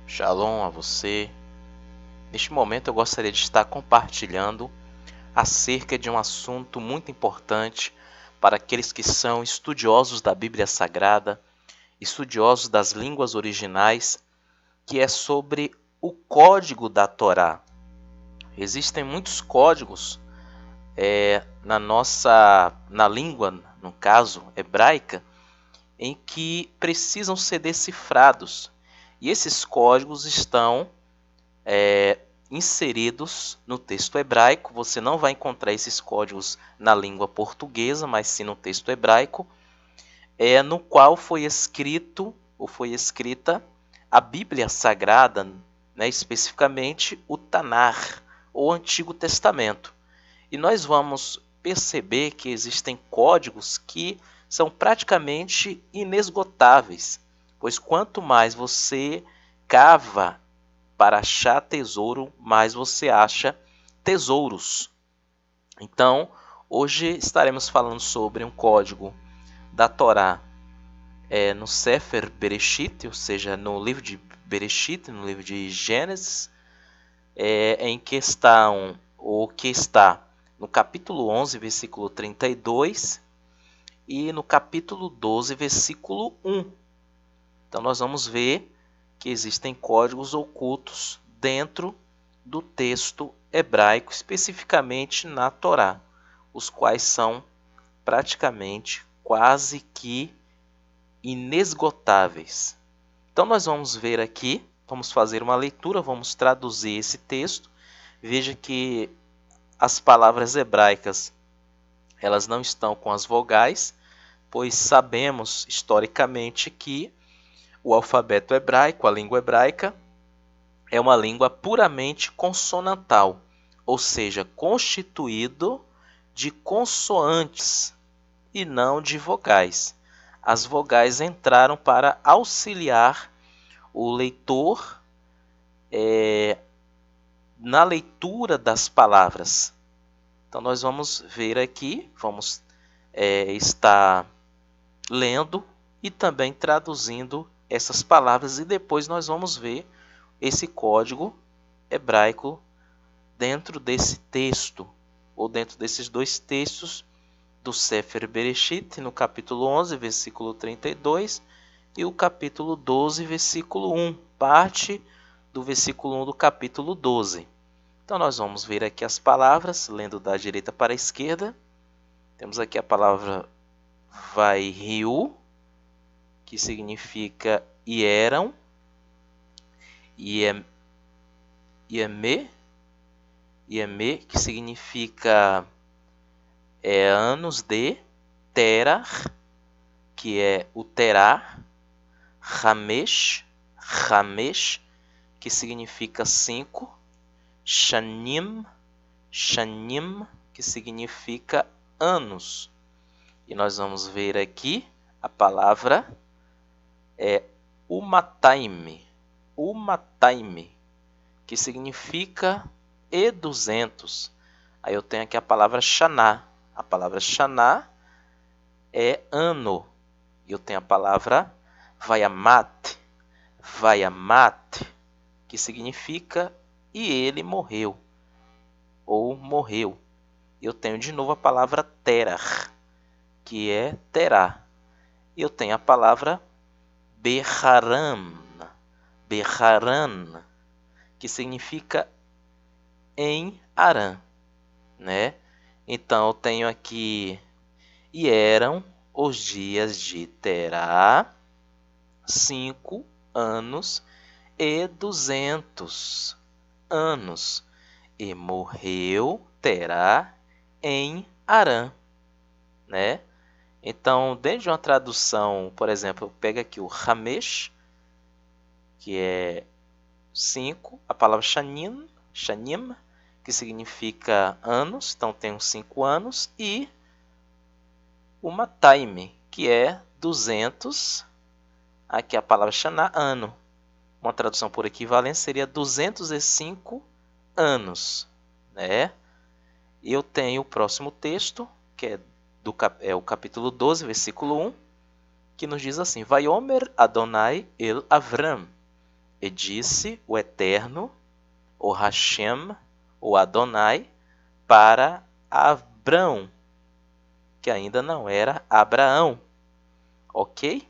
Shalom a você. Neste momento eu gostaria de estar compartilhando acerca de um assunto muito importante para aqueles que são estudiosos da Bíblia Sagrada, estudiosos das línguas originais, que é sobre o código da Torá. Existem muitos códigos na língua, no caso hebraica, em que precisam ser decifrados. E esses códigos estão inseridos no texto hebraico. Você não vai encontrar esses códigos na língua portuguesa, mas sim no texto hebraico, no qual foi escrito ou foi escrita a Bíblia Sagrada, especificamente o Tanar, ou Antigo Testamento. E nós vamos perceber que existem códigos que são praticamente inesgotáveis, pois quanto mais você cava para achar tesouro, mais você acha tesouros. Então, hoje estaremos falando sobre um código da Torá no Sefer Bereshit, ou seja, no livro de Bereshit, no livro de Gênesis, em que está no capítulo 11, versículo 32, e no capítulo 12, versículo 1. Então nós vamos ver que existem códigos ocultos dentro do texto hebraico, especificamente na Torá, os quais são praticamente quase que inesgotáveis. Então nós vamos ver aqui, vamos fazer uma leitura, vamos traduzir esse texto. Veja que as palavras hebraicas, elas não estão com as vogais, pois sabemos historicamente que o alfabeto hebraico, a língua hebraica, é uma língua puramente consonantal, ou seja, constituído de consoantes e não de vogais. As vogais entraram para auxiliar o leitor na leitura das palavras. Então nós vamos ver aqui, vamos estar lendo e também traduzindo essas palavras, e depois nós vamos ver esse código hebraico dentro desse texto, ou dentro desses dois textos do Sefer Bereshit, no capítulo 11, versículo 32, e o capítulo 12, versículo 1, parte do versículo 1 do capítulo 12. Então nós vamos ver aqui as palavras, lendo da direita para a esquerda. Temos aqui a palavra Vaihiu, que significa e eram, Ieme, que significa anos de, Terah, que é o Terá, Ramesh, que significa 5, Shanim, que significa anos. E nós vamos ver aqui a palavra Umataime, que significa e 200. Aí eu tenho aqui a palavra Shaná. A palavra Shaná é ano. E eu tenho a palavra Vayamat, que significa e ele morreu, ou morreu. Eu tenho de novo a palavra Terah, que é Terá. Eu tenho a palavra Beharan, que significa em Arã, Então eu tenho aqui e eram os dias de Terá 5 anos e 200 anos, e morreu Terá em Arã, Então, dentro de uma tradução, por exemplo, eu pego aqui o Ramesh, que é 5, a palavra Shanim, que significa anos, então tem 5 anos, e uma Taime, que é 200, aqui a palavra Shaná, ano. Uma tradução por equivalência seria 205 anos, E eu tenho o próximo texto, que é o capítulo 12, versículo 1, que nos diz assim: Vaiomer Adonai el Avram, E disse o Eterno, o Hashem, o Adonai, para Abrão, que ainda não era Abraão. Ok?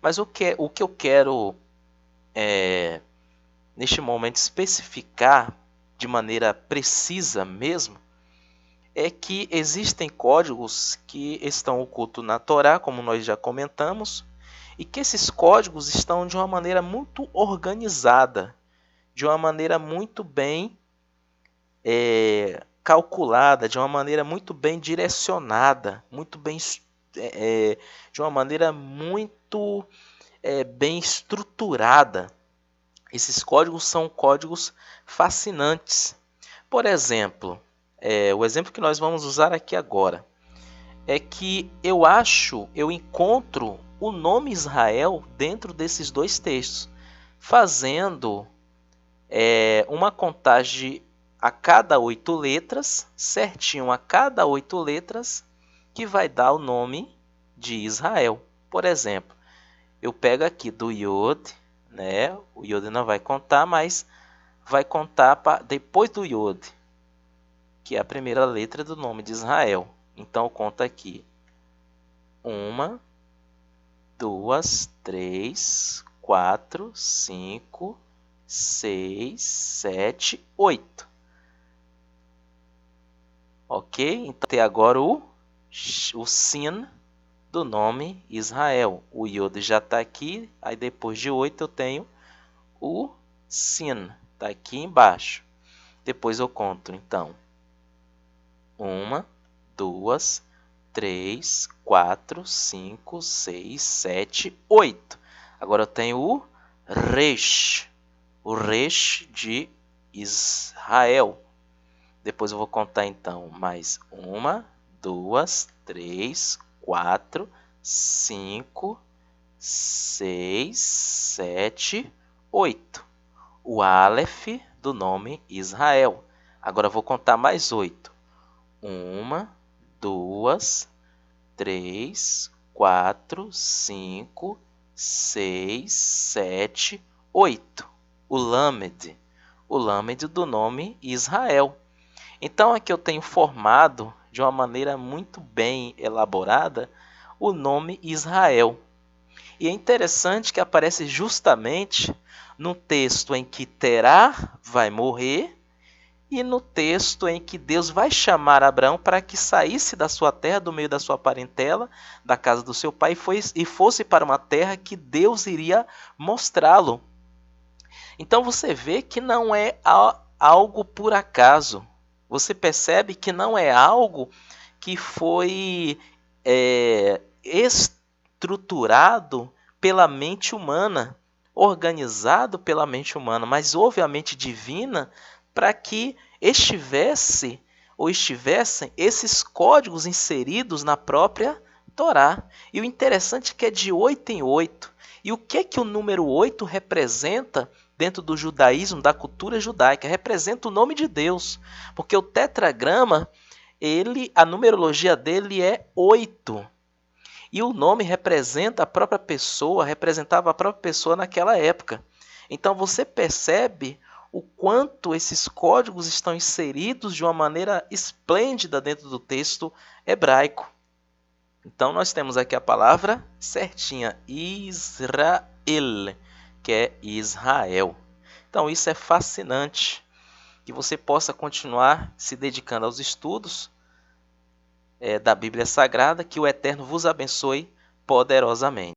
Mas o que eu quero neste momento especificar de maneira precisa mesmo é que existem códigos que estão ocultos na Torá, como nós já comentamos, e que esses códigos estão de uma maneira muito organizada, de uma maneira muito bem calculada, de uma maneira muito bem direcionada, muito bem, de uma maneira muito bem estruturada. Esses códigos são códigos fascinantes. Por exemplo, o exemplo que nós vamos usar aqui agora é que eu encontro o nome Israel dentro desses dois textos, fazendo uma contagem a cada 8 letras, certinho a cada 8 letras, que vai dar o nome de Israel. Por exemplo, eu pego aqui do Yod, né? O Yod não vai contar, mas vai contar depois do Yod, que é a primeira letra do nome de Israel. Então eu conto aqui 1, 2, 3, 4, 5, 6, 7, 8. Ok? Então tem agora o Sin do nome Israel. O Yod já está aqui, aí depois de 8 eu tenho o Sin, está aqui embaixo. Depois eu conto, então, 1, 2, 3, 4, 5, 6, 7, 8. Agora eu tenho o Resh de Israel. Depois eu vou contar, então, mais 1, 2, 3, 4, 5, 6, 7, 8. O Aleph do nome Israel. Agora eu vou contar mais 8. 1, 2, 3, 4, 5, 6, 7, 8. O Lamed do nome Israel. Então aqui eu tenho formado de uma maneira muito bem elaborada o nome Israel. E é interessante que aparece justamente no texto em que Terá vai morrer e no texto em que Deus vai chamar Abraão para que saísse da sua terra, do meio da sua parentela, da casa do seu pai, e fosse para uma terra que Deus iria mostrá-lo. Então você vê que não é algo por acaso. Você percebe que não é algo que foi estruturado pela mente humana, organizado pela mente humana, mas houve a mente divina para que estivessem esses códigos inseridos na própria Torá. E o interessante é que é de 8 em 8. E o que o número 8 representa dentro do judaísmo, da cultura judaica? Representa o nome de Deus. Porque o tetragrama, a numerologia dele é 8. E o nome representa a própria pessoa, representava a própria pessoa naquela época. Então você percebe o quanto esses códigos estão inseridos de uma maneira esplêndida dentro do texto hebraico. Então nós temos aqui a palavra certinha, Israel, que é Israel. Então isso é fascinante, que você possa continuar se dedicando aos estudos da Bíblia Sagrada, que o Eterno vos abençoe poderosamente.